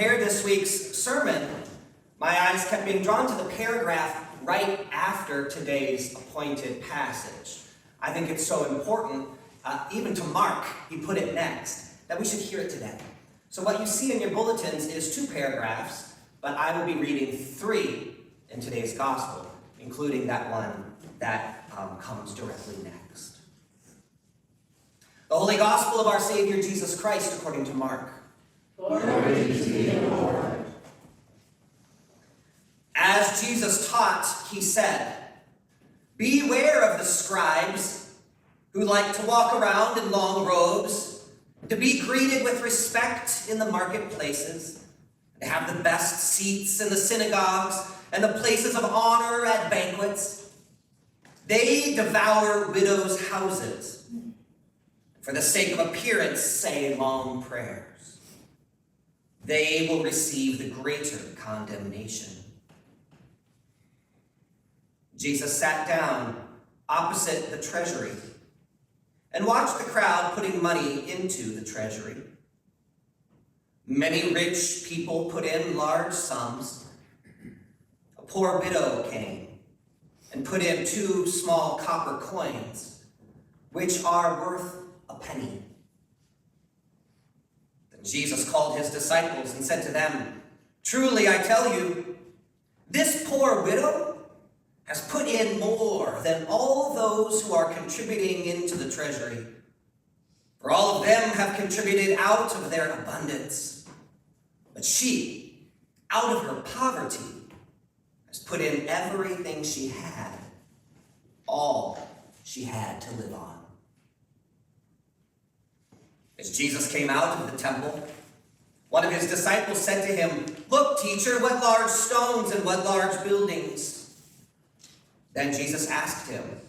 prepared this week's sermon, my eyes kept being drawn to the paragraph right after today's appointed passage. I think it's so important, even to Mark, he put it next, that we should hear it today. So what you see in your bulletins is 2 paragraphs, but I will be reading 3 in today's gospel, including that one that comes directly next. The Holy Gospel of our Savior Jesus Christ according to Mark. Glory to thee, Lord. As Jesus taught, he said, "Beware of the scribes who like to walk around in long robes, to be greeted with respect in the marketplaces, to have the best seats in the synagogues and the places of honor at banquets. They devour widows' houses. For the sake of appearance, say long prayers. They will receive the greater condemnation." Jesus sat down opposite the treasury and watched the crowd putting money into the treasury. Many rich people put in large sums. A poor widow came and put in 2 small copper coins, which are worth a penny. Then Jesus called his disciples and said to them, "Truly I tell you, this poor widow has put in more than all those who are contributing into the treasury. For all of them have contributed out of their abundance. But she, out of her poverty, has put in everything she had, all she had to live on." As Jesus came out of the temple, one of his disciples said to him, "Look, teacher, what large stones and what large buildings." Then Jesus asked him,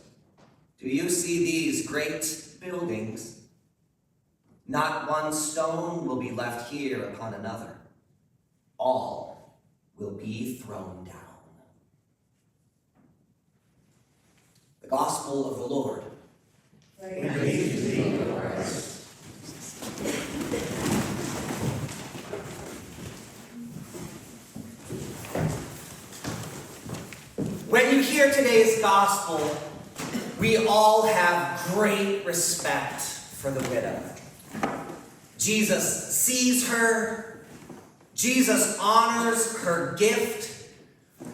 "Do you see these great buildings? Not one stone will be left here upon another. All will be thrown down." The Gospel of the Lord. Praise to thee, O Christ. When you hear today's gospel, we all have great respect for the widow. Jesus sees her. Jesus honors her gift.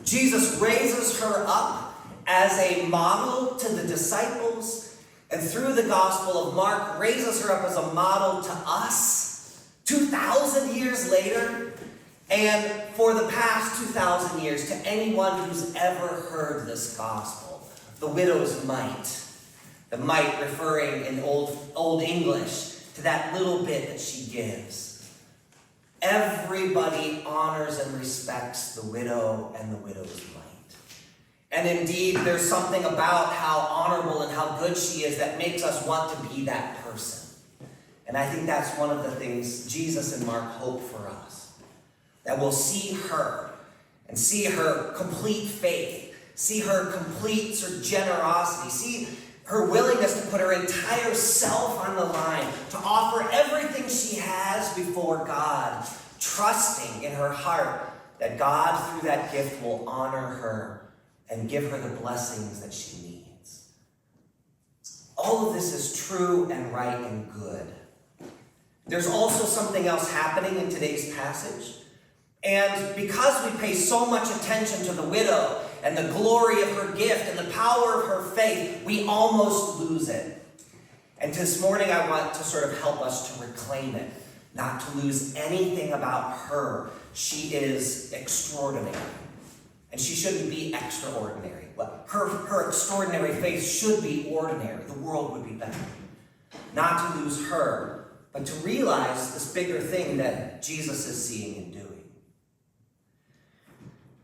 Jesus raises her up as a model to the disciples, and through the Gospel of Mark, raises her up as a model to us 2,000 years later. And for the past 2,000 years, to anyone who's ever heard this gospel, the widow's mite. The mite referring in Old English to that little bit that she gives. Everybody honors and respects the widow and the widow's mite. And indeed, there's something about how honorable and how good she is that makes us want to be that person. And I think that's one of the things Jesus and Mark hope for us. That we'll see her and see her complete faith, see her complete sort of generosity, see her willingness to put her entire self on the line, to offer everything she has before God, trusting in her heart that God, through that gift, will honor her and give her the blessings that she needs. All of this is true and right and good. There's also something else happening in today's passage. And because we pay so much attention to the widow and the glory of her gift and the power of her faith, we almost lose it. And this morning I want to sort of help us to reclaim it, not to lose anything about her. She is extraordinary. And she shouldn't be extraordinary. Well, her extraordinary faith should be ordinary. The world would be better. Not to lose her, but to realize this bigger thing that Jesus is seeing and doing.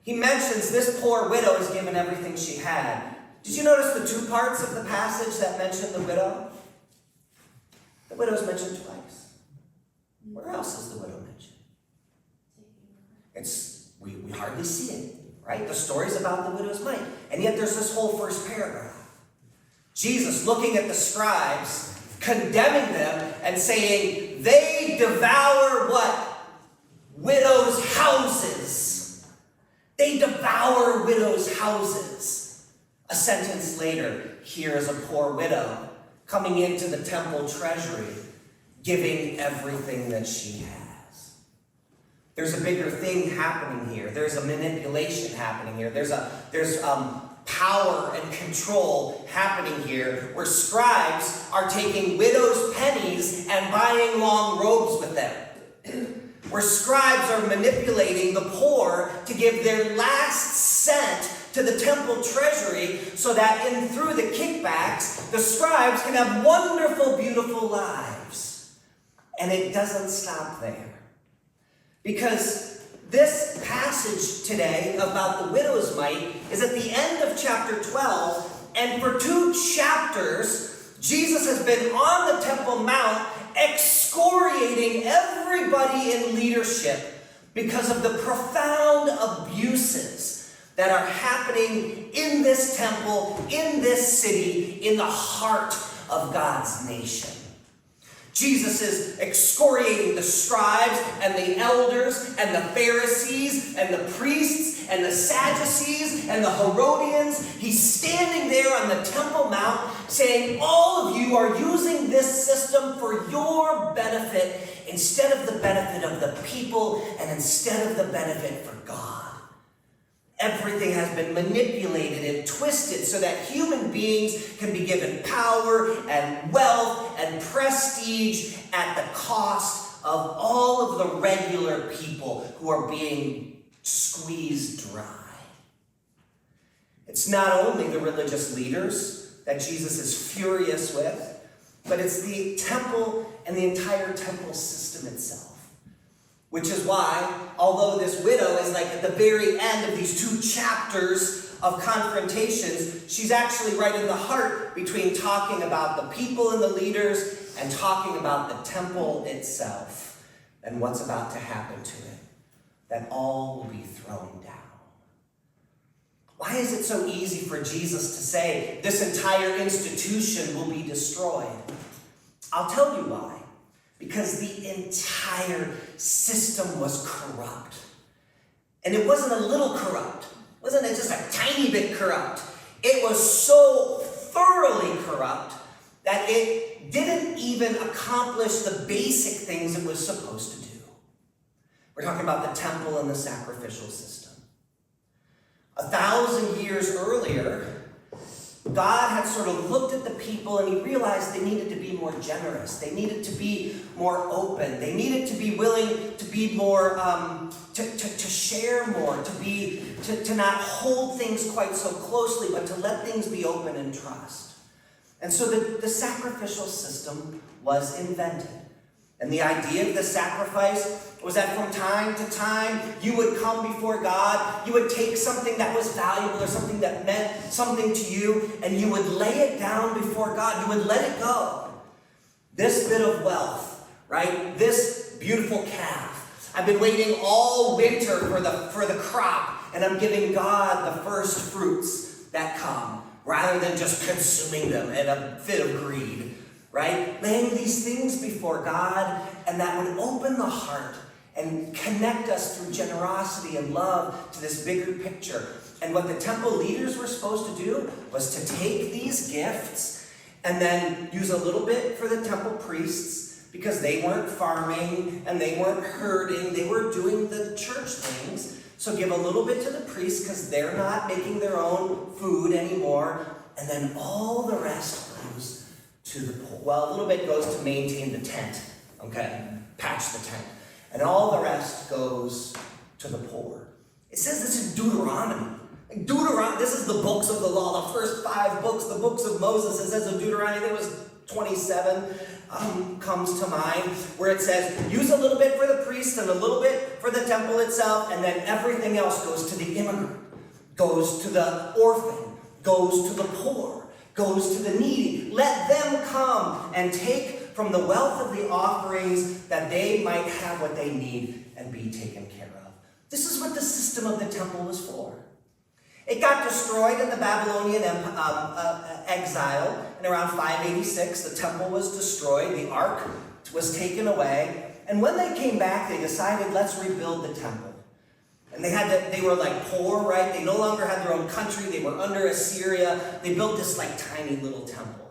He mentions this poor widow is given everything she had. Did you notice the 2 parts of the passage that mention the widow? The widow is mentioned twice. Where else is the widow mentioned? We hardly see it, right? The story's about the widow's mite. And yet there's this whole first paragraph. Jesus looking at the scribes, condemning them, and saying, they devour what? Widows' houses. A sentence later, here is a poor widow coming into the temple treasury, giving everything that she has. There's a bigger thing happening here. There's a manipulation happening here. There's power and control happening here, where scribes are taking widows' pennies and buying long robes with them. Where scribes are manipulating the poor to give their last cent to the temple treasury, so that through the kickbacks, the scribes can have wonderful, beautiful lives. And it doesn't stop there. Because this passage today about the widow's mite is at the end of chapter 12, and for 2 chapters, Jesus has been on the Temple Mount excoriating everybody in leadership because of the profound abuses that are happening in this temple, in this city, in the heart of God's nation. Jesus is excoriating the scribes and the elders and the Pharisees and the priests and the Sadducees and the Herodians. He's standing there on the Temple Mount saying, all of you are using this system for your benefit instead of the benefit of the people and instead of the benefit for God. Everything has been manipulated and twisted so that human beings can be given power and wealth and prestige at the cost of all of the regular people who are being squeezed dry. It's not only the religious leaders that Jesus is furious with, but it's the temple and the entire temple system itself. Which is why, although this widow is like at the very end of these 2 chapters of confrontations, she's actually right in the heart between talking about the people and the leaders and talking about the temple itself and what's about to happen to it. That all will be thrown down. Why is it so easy for Jesus to say this entire institution will be destroyed? I'll tell you why. Because the entire system was corrupt. And it wasn't a little corrupt. It wasn't just a tiny bit corrupt. It was so thoroughly corrupt that it didn't even accomplish the basic things it was supposed to do. We're talking about the temple and the sacrificial system. 1,000 years earlier, God had sort of looked at the people and he realized they needed to be more generous. They needed to be more open. They needed to be willing to be more, to share more, to not hold things quite so closely, but to let things be open and trust. And so the sacrificial system was invented. And the idea of the sacrifice was that from time to time, you would come before God, you would take something that was valuable or something that meant something to you, and you would lay it down before God. You would let it go. This bit of wealth, right? This beautiful calf. I've been waiting all winter for the crop, and I'm giving God the first fruits that come, rather than just consuming them in a fit of greed. Right? Laying these things before God, and that would open the heart and connect us through generosity and love to this bigger picture. And what the temple leaders were supposed to do was to take these gifts and then use a little bit for the temple priests, because they weren't farming and they weren't herding, they were doing the church things. So give a little bit to the priests because they're not making their own food anymore, and then all the rest goes to the poor. Well, a little bit goes to maintain the tent, okay? Patch the tent. And all the rest goes to the poor. It says this in Deuteronomy. This is the books of the law, the first 5 books, the books of Moses. It says in Deuteronomy, there was 27, comes to mind, where it says, use a little bit for the priest and a little bit for the temple itself, and then everything else goes to the immigrant, goes to the orphan, goes to the poor, goes to the needy. Let them come and take from the wealth of the offerings that they might have what they need and be taken care of. This is what the system of the temple was for. It got destroyed in the Babylonian exile in around 586. The temple was destroyed. The ark was taken away. And when they came back, they decided, let's rebuild the temple. And they were like poor, right? They no longer had their own country. They were under Assyria. They built this like tiny little temple.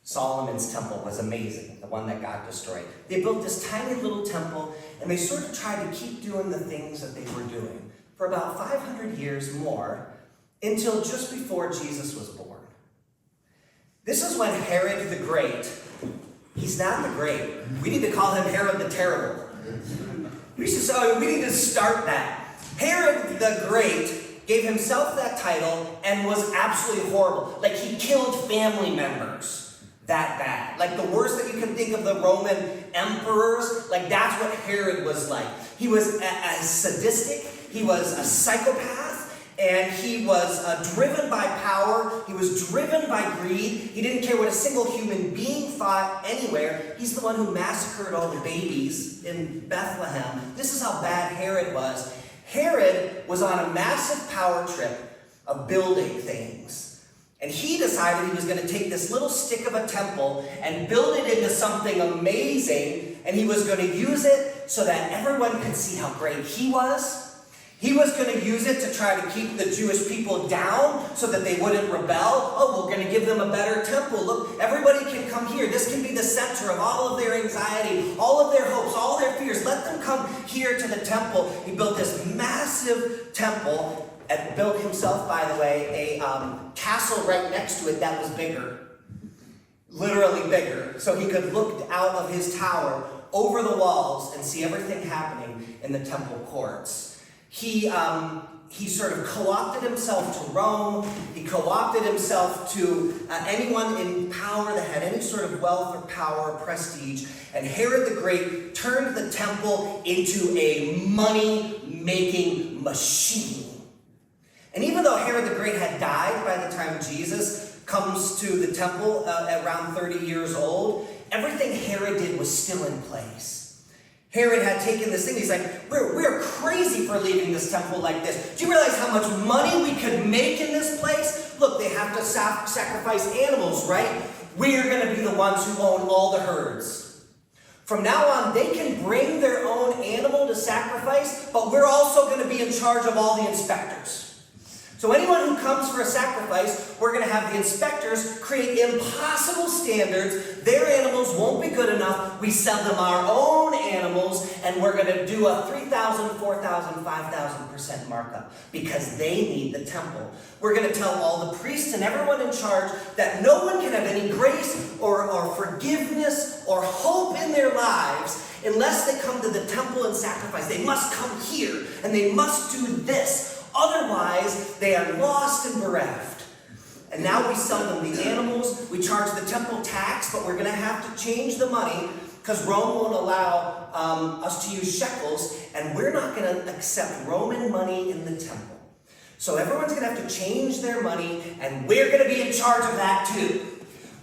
Solomon's temple was amazing, the one that got destroyed. They built this tiny little temple, and they sort of tried to keep doing the things that they were doing for about 500 years more, until just before Jesus was born. This is when Herod the Great, he's not the great. We need to call him Herod the Terrible. We need to start that. Herod the Great gave himself that title and was absolutely horrible. Like, he killed family members that bad. Like, the worst that you can think of the Roman emperors, like, that's what Herod was like. He was a sadistic, he was a psychopath, and he was driven by power. He was driven by greed. He didn't care what a single human being thought anywhere. He's the one who massacred all the babies in Bethlehem. This is how bad Herod was. Herod was on a massive power trip of building things. And he decided he was going to take this little stick of a temple and build it into something amazing. And he was going to use it so that everyone could see how great he was. He was going to use it to try to keep the Jewish people down so that they wouldn't rebel. Oh, we're going to give them a better temple. Look, everybody can come here. This can be the center of all of their anxiety, all of their hopes, all their fears. Let them come here to the temple. He built this massive temple and built himself, by the way, a castle right next to it that was bigger. Literally bigger. So he could look out of his tower over the walls and see everything happening in the temple courts. He sort of co-opted himself to Rome. He co-opted himself to anyone in power that had any sort of wealth or power or prestige. And Herod the Great turned the temple into a money-making machine. And even though Herod the Great had died by the time Jesus comes to the temple at around 30 years old, everything Herod did was still in place. Herod had taken this thing. He's like, we're crazy for leaving this temple like this. Do you realize how much money we could make in this place? Look, they have to sacrifice animals, right? We're going to be the ones who own all the herds. From now on, they can bring their own animal to sacrifice, but we're also going to be in charge of all the inspectors. So anyone who comes for a sacrifice, we're going to have the inspectors create impossible standards. Their animals won't be good enough. We sell them our own animals, and we're going to do a 3,000, 4,000, 5,000% markup because they need the temple. We're going to tell all the priests and everyone in charge that no one can have any grace or forgiveness or hope in their lives unless they come to the temple and sacrifice. They must come here, and they must do this. Otherwise, they are lost and bereft. And now we sell them the animals. We charge the temple tax, but we're going to have to change the money because Rome won't allow us to use shekels, and we're not going to accept Roman money in the temple. So everyone's going to have to change their money, and we're going to be in charge of that too.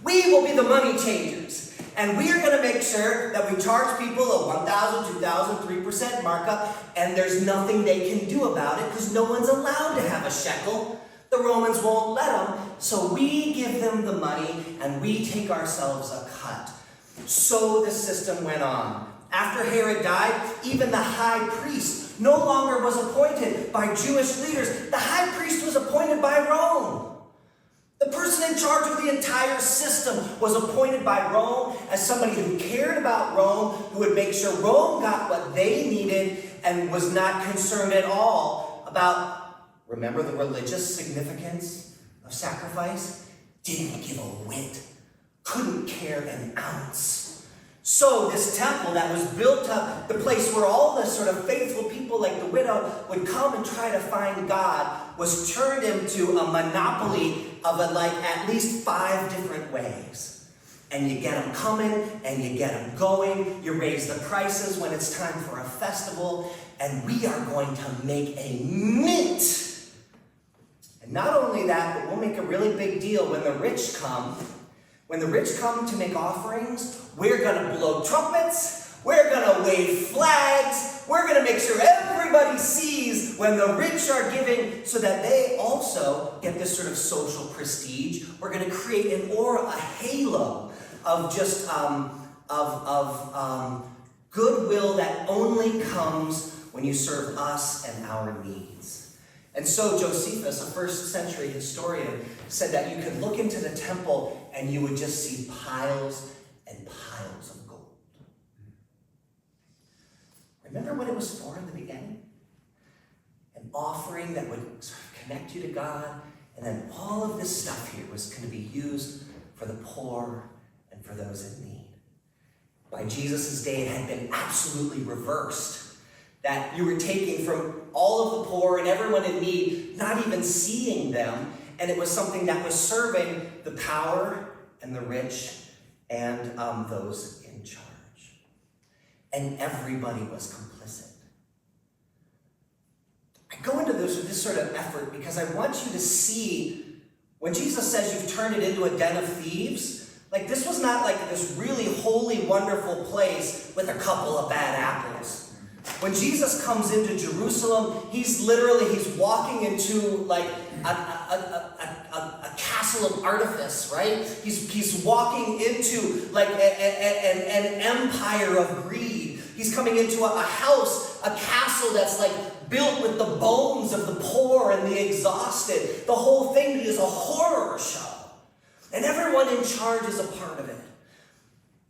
We will be the money changers. And we are going to make sure that we charge people a 1,000, 2,000, 3% markup, and there's nothing they can do about it because no one's allowed to have a shekel. The Romans won't let them, so we give them the money and we take ourselves a cut. So the system went on. After Herod died, even the high priest no longer was appointed by Jewish leaders. The high priest was appointed by Rome. The person in charge of the entire system was appointed by Rome as somebody who cared about Rome, who would make sure Rome got what they needed and was not concerned at all about, remember the religious significance of sacrifice? Didn't give a whit, couldn't care an ounce. So this temple that was built up, the place where all the sort of faithful people like the widow would come and try to find God, was turned into a monopoly of at least 5 different ways. And you get them coming and you get them going. You raise the prices when it's time for a festival. And we are going to make a mint. And not only that, but we'll make a really big deal when the rich come. When the rich come to make offerings, we're going to blow trumpets, we're going to wave flags, we're going to make sure everybody sees when the rich are giving so that they also get this sort of social prestige. We're going to create an aura, a halo of just goodwill that only comes when you serve us and our needs. And so Josephus, a first century historian, said that you could look into the temple and you would just see piles and piles of gold. Remember what it was for in the beginning? An offering that would sort of connect you to God, and then all of this stuff here was going to be used for the poor and for those in need. By Jesus' day, it had been absolutely reversed. That you were taking from all of the poor and everyone in need, not even seeing them, and it was something that was serving the power and the rich and those in charge. And everybody was complicit. I go into this with this sort of effort because I want you to see when Jesus says you've turned it into a den of thieves, like this was not like this really holy, wonderful place with a couple of bad apples. When Jesus comes into Jerusalem, he's walking into like a castle of artifice, right? He's walking into like an empire of greed. He's coming into a house, a castle that's like built with the bones of the poor and the exhausted. The whole thing is a horror show. And everyone in charge is a part of it.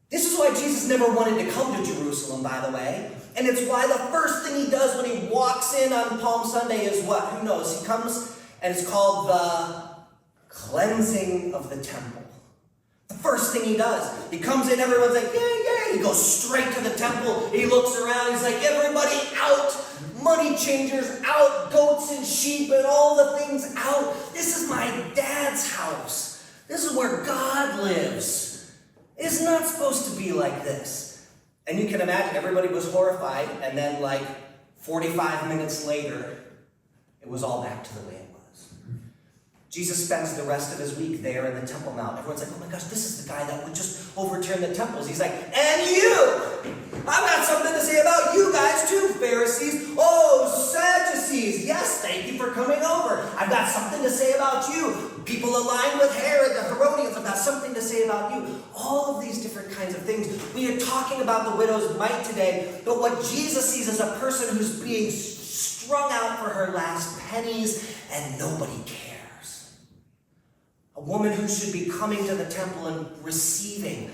This is why Jesus never wanted to come to Jerusalem, by the way. And it's why the first thing he does when he walks in on Palm Sunday is what? Who knows? He comes and it's called the cleansing of the temple. The first thing he does. He comes in, everyone's like, yay, yay. He goes straight to the temple. He looks around. He's like, everybody out. Money changers out. Goats and sheep and all the things out. This is my dad's house. This is where God lives. It's not supposed to be like this. And you can imagine everybody was horrified, and then like 45 minutes later, it was all back to the way it was. Jesus spends the rest of his week there in the Temple Mount. Everyone's like, oh my gosh, this is the guy that would just overturn the temples. He's like, and you! I've got something to say about you guys too, Pharisees. Oh, Sadducees. Yes, thank you for coming over. I've got something to say about you. People aligned with Herod, the Herodians, I've got something to say about you. All of these different kinds of things. We are talking about the widow's mite today, but what Jesus sees is a person who's being strung out for her last pennies and nobody cares. A woman who should be coming to the temple and receiving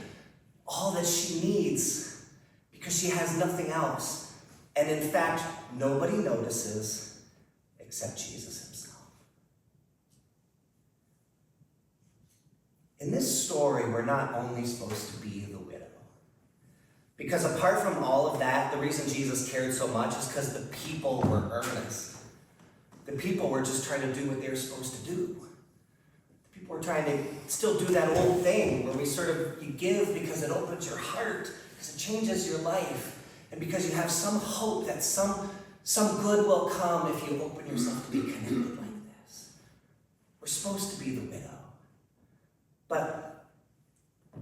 all that she needs because she has nothing else. And in fact, nobody notices except Jesus himself. In this story, we're not only supposed to be the widow. Because apart from all of that, the reason Jesus cared so much is because the people were earnest. The people were just trying to do what they were supposed to do. The people were trying to still do that old thing where you give because it opens your heart, because it changes your life, and because you have some hope that some good will come if you open yourself to be connected like this. We're supposed to be the widow. But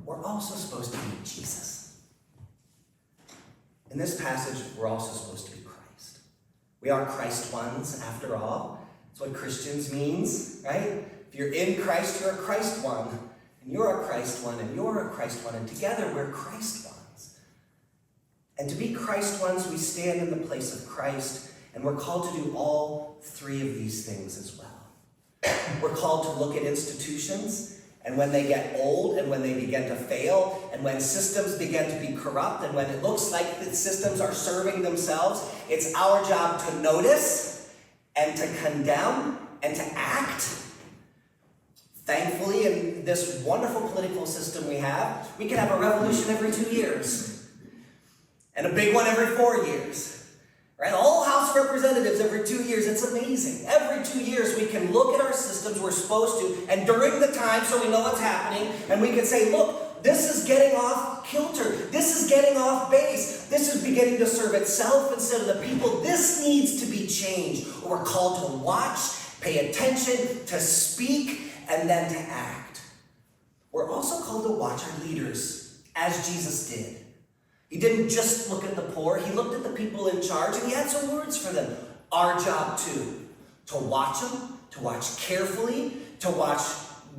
we're also supposed to be Jesus. In this passage, we're also supposed to be Christ. We are Christ ones, after all. That's what Christians means, right? If you're in Christ, you're a Christ one. And you're a Christ one, and you're a Christ one. And together, we're Christ ones. And to be Christ ones, we stand in the place of Christ. And we're called to do all three of these things as well. We're called to look at institutions, and when they get old, and when they begin to fail, and when systems begin to be corrupt, and when it looks like the systems are serving themselves, it's our job to notice, and to condemn, and to act. Thankfully, in this wonderful political system we can have a revolution every 2 years, and a big one every 4 years. Right? The whole House of Representatives every 2 years. It's amazing. Every 2 years we can look at our systems we're supposed to, and during the time so we know what's happening, and we can say, look, this is getting off kilter. This is getting off base. This is beginning to serve itself instead of the people. This needs to be changed. We're called to watch, pay attention, to speak, and then to act. We're also called to watch our leaders, as Jesus did. He didn't just look at the poor, he looked at the people in charge, and he had some words for them. Our job too, to watch them, to watch carefully, to watch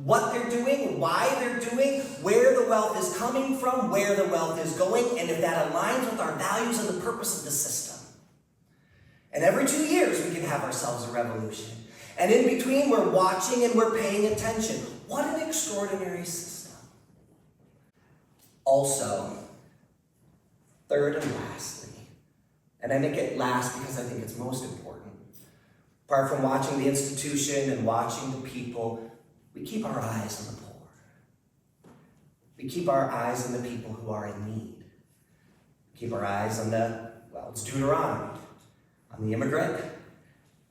what they're doing, why they're doing, where the wealth is coming from, where the wealth is going, and if that aligns with our values and the purpose of the system. And every 2 years, we can have ourselves a revolution. And in between, we're watching and we're paying attention. What an extraordinary system. Also, third and lastly, and I make it last because I think it's most important, apart from watching the institution and watching the people, we keep our eyes on the poor. We keep our eyes on the people who are in need. We keep our eyes on it's Deuteronomy, on the immigrant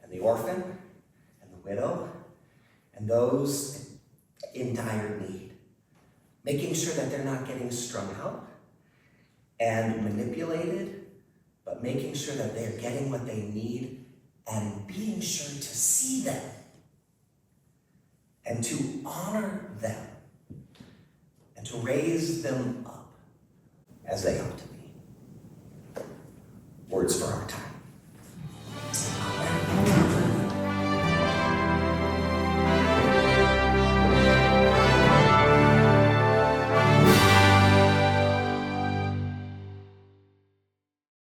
and the orphan and the widow and those in dire need. Making sure that they're not getting strung out and manipulated, but making sure that they're getting what they need and being sure to see them and to honor them and to raise them up as they ought to be. Words for our time.